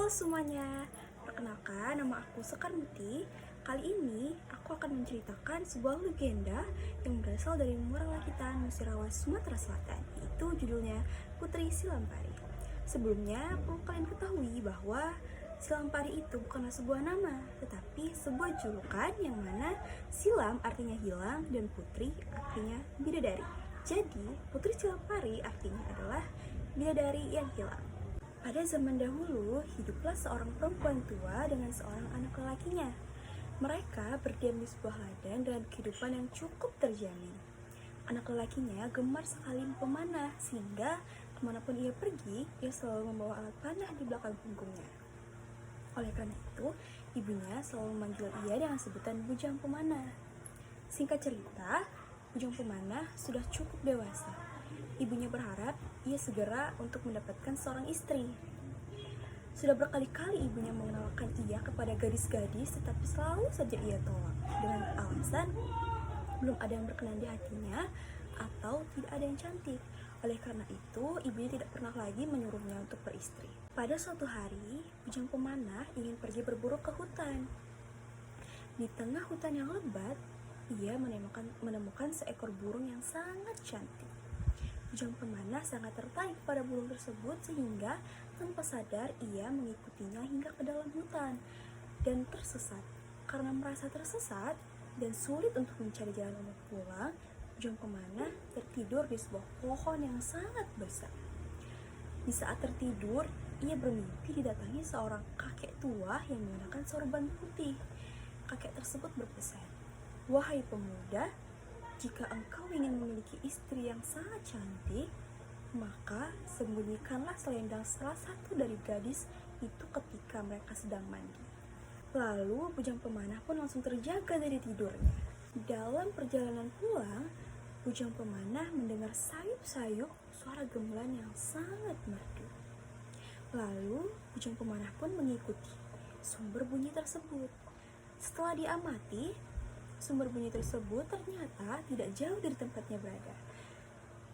Halo semuanya, perkenalkan nama aku Sekar Muti. Kali ini aku akan menceritakan sebuah legenda yang berasal dari Muara Lakitan, Musirawas, Sumatera Selatan. Yaitu judulnya Putri Silampari. Sebelumnya perlu kalian ketahui bahwa Silampari itu bukanlah sebuah nama, tetapi sebuah julukan yang mana silam artinya hilang dan putri artinya bidadari. Jadi Putri Silampari artinya adalah bidadari yang hilang. Pada zaman dahulu, hiduplah seorang perempuan tua dengan seorang anak lelakinya. Mereka berdiam di sebuah ladang dengan kehidupan yang cukup terjamin. Anak lelakinya gemar sekali pemanah, sehingga kemanapun ia pergi, ia selalu membawa alat panah di belakang punggungnya. Oleh karena itu, ibunya selalu memanggil ia dengan sebutan Bujang Pemanah. Singkat cerita, Bujang Pemanah sudah cukup dewasa. Ibunya berharap ia segera untuk mendapatkan seorang istri. Sudah berkali-kali ibunya mengenalkan ia kepada gadis-gadis, tetapi selalu saja ia tolak dengan alasan belum ada yang berkenan di hatinya atau tidak ada yang cantik. Oleh karena itu, ibunya tidak pernah lagi menyuruhnya untuk beristri. Pada suatu hari, Bujang Pemanah ingin pergi berburu ke hutan. Di tengah hutan yang lebat, ia menemukan seekor burung yang sangat cantik. Bujang Pemanah sangat tertarik pada burung tersebut sehingga tanpa sadar ia mengikutinya hingga ke dalam hutan dan tersesat. Karena merasa tersesat dan sulit untuk mencari jalan untuk pulang, Bujang Pemanah tertidur di sebuah pohon yang sangat besar. Di saat tertidur, ia bermimpi didatangi seorang kakek tua yang mengenakan sorban putih. Kakek tersebut berpesan, "Wahai pemuda, jika engkau ingin memiliki istri yang sangat cantik, maka sembunyikanlah selendang salah satu dari gadis itu ketika mereka sedang mandi." Lalu Bujang Pemanah pun langsung terjaga dari tidurnya. Dalam perjalanan pulang, Bujang Pemanah mendengar sayup-sayup suara gamelan yang sangat merdu. Lalu Bujang Pemanah pun mengikuti sumber bunyi tersebut. Setelah diamati, sumber bunyi tersebut ternyata tidak jauh dari tempatnya berada.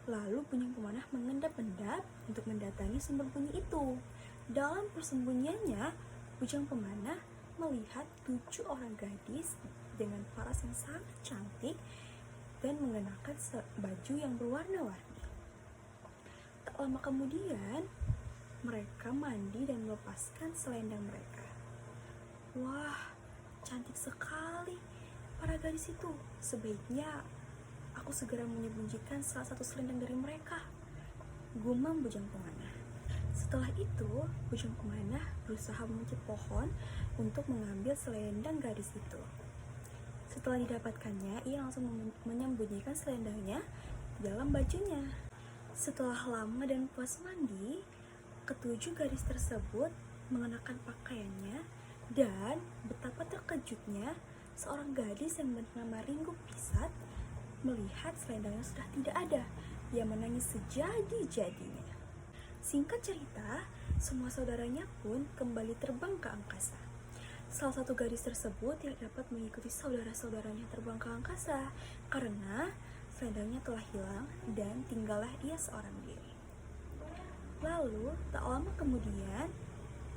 Lalu Bujang Pemanah mengendap-endap untuk mendatangi sumber bunyi itu. Dalam persembunyiannya, Bujang Pemanah melihat 7 orang gadis dengan paras yang sangat cantik dan mengenakan baju yang berwarna-warni. Tak lama kemudian, mereka mandi dan melepaskan selendang mereka. Wah, cantik sekali para gadis itu. Sebaiknya aku segera menyembunyikan salah satu selendang dari mereka, gumam Bujang Pemanah. Setelah itu, Bujang Pemanah berusaha memanjat pohon untuk mengambil selendang gadis itu. Setelah didapatkannya, ia langsung menyembunyikan selendangnya di dalam bajunya. Setelah lama dan puas mandi, ketujuh gadis tersebut mengenakan pakaiannya, dan betapa terkejutnya seorang gadis yang bernama Ringgo Pisat melihat selendangnya sudah tidak ada. Ia menangis sejadi-jadinya. Singkat cerita, semua saudaranya pun kembali terbang ke angkasa. Salah satu gadis tersebut tidak dapat mengikuti saudara-saudaranya terbang ke angkasa karena selendangnya telah hilang dan tinggallah ia seorang diri. Lalu, tak lama kemudian,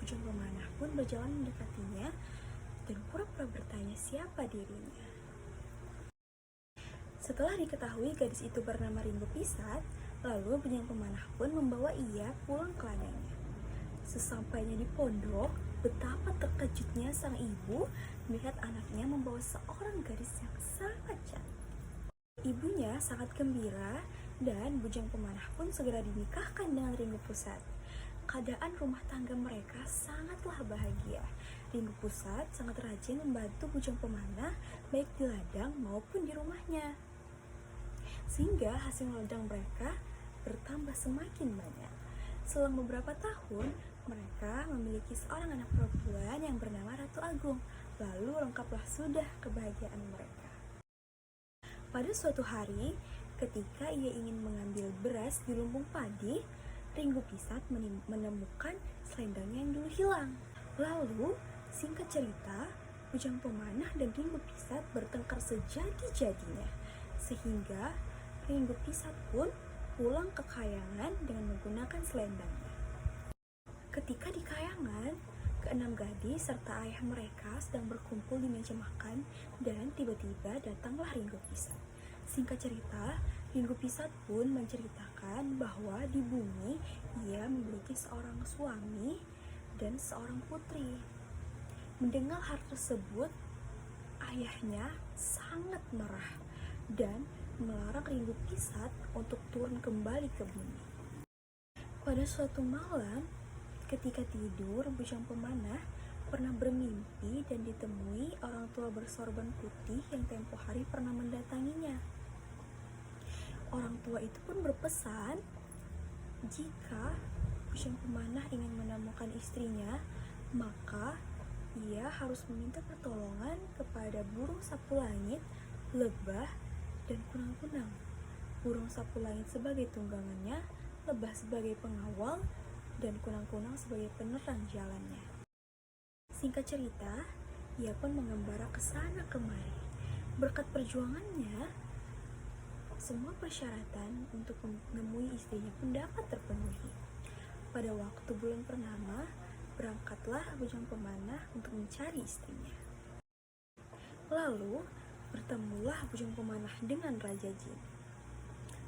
Bujang Pemanah pun berjalan mendekatinya dan pura-pura bertanya siapa dirinya. Setelah diketahui gadis itu bernama Ringgo Pisat, lalu Bujang Pemanah pun membawa ia pulang ke ladangnya. Sesampainya di pondok, betapa terkejutnya sang ibu melihat anaknya membawa seorang gadis yang sangat cantik. Ibunya sangat gembira dan Bujang Pemanah pun segera dinikahkan dengan Ringgo Pisat. Keadaan rumah tangga mereka sangatlah bahagia. Ringgo Pisat sangat rajin membantu Bujang Pemanah baik di ladang maupun di rumahnya, sehingga hasil ladang mereka bertambah semakin banyak. Selang beberapa tahun, mereka memiliki seorang anak perempuan yang bernama Ratu Agung. Lalu lengkaplah sudah kebahagiaan mereka. Pada suatu hari, ketika ia ingin mengambil beras di lumbung padi, Ringgo Pisat menemukan selendangnya yang dulu hilang. Lalu, singkat cerita, Bujang Pemanah dan Ringgo Pisat bertengkar sejadi-jadinya, sehingga Ringgo Pisat pun pulang ke kayangan dengan menggunakan selendangnya. Ketika di kayangan, Keenam gadis serta ayah mereka sedang berkumpul di meja makan dan tiba-tiba datanglah Ringo Pisat. Singkat cerita, Ringo Pisat pun menceritakan bahwa di bumi ia memiliki seorang suami dan seorang putri. Mendengar hal tersebut, ayahnya sangat marah dan melarang Ringo Pisat untuk turun kembali ke bumi. Pada suatu malam, ketika tidur, Bujang Pemanah pernah bermimpi dan ditemui orang tua bersorban putih yang tempo hari pernah mendatanginya. Orang tua itu pun berpesan, jika Bujang Pemanah ingin menemukan istrinya, maka ia harus meminta pertolongan kepada burung sapu langit, lebah, dan kunang-kunang. Burung sapu langit sebagai tunggangannya, lebah sebagai pengawal, dan kunang-kunang sebagai penerang jalannya. Singkat cerita, ia pun mengembara ke sana kemari. Berkat perjuangannya, semua persyaratan untuk menemui istrinya pun dapat terpenuhi. Pada waktu bulan purnama, berangkatlah Bujang Pemanah untuk mencari istrinya. Lalu, bertemulah Bujang Pemanah dengan Raja Jin.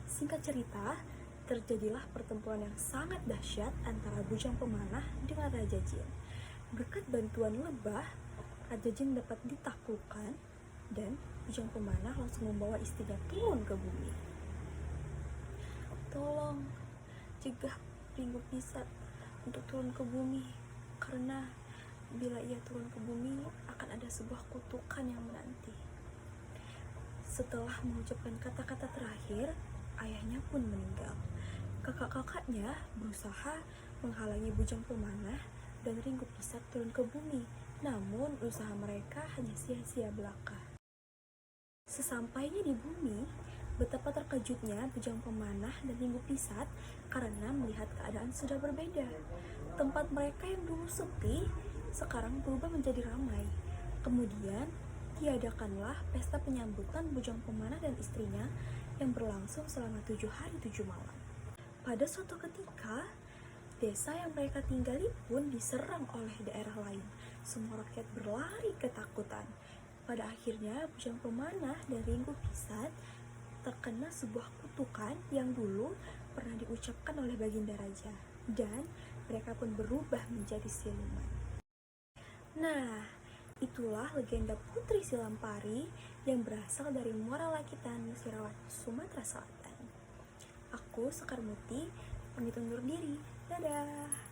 Singkat cerita, terjadilah pertempuran yang sangat dahsyat antara Bujang Pemanah dengan Raja Jin. Berkat bantuan lebah, Raja Jin dapat ditaklukkan dan Bujang Pemanah langsung membawa istrinya turun ke bumi. Tolong cegah Ringo Pisat untuk turun ke bumi, karena bila ia turun ke bumi akan ada sebuah kutukan yang menanti. Setelah mengucapkan kata-kata terakhir, ayahnya pun meninggal. Kakak-kakaknya berusaha menghalangi Bujang Pemanah dan Ringo Pisat turun ke bumi, namun usaha mereka hanya sia-sia belaka. Sesampainya di bumi, betapa terkejutnya Bujang Pemanah dan Ringo Pisat karena melihat keadaan sudah berbeda. Tempat mereka yang dulu sepi, sekarang berubah menjadi ramai. Kemudian, diadakanlah pesta penyambutan Bujang Pemanah dan istrinya yang berlangsung selama 7 hari 7 malam. Pada suatu ketika, desa yang mereka tinggali pun diserang oleh daerah lain. Semua rakyat berlari ketakutan. Pada akhirnya, Bujang Pemanah dan Ringo Pisat terkena sebuah kutukan yang dulu pernah diucapkan oleh Baginda Raja, dan mereka pun berubah menjadi siluman. Nah, itulah legenda Putri Silampari yang berasal dari Muara Lakitan, Nusirawat, Sumatera Selatan. Aku, Sekar Muti, pamit undur diri. Dadah!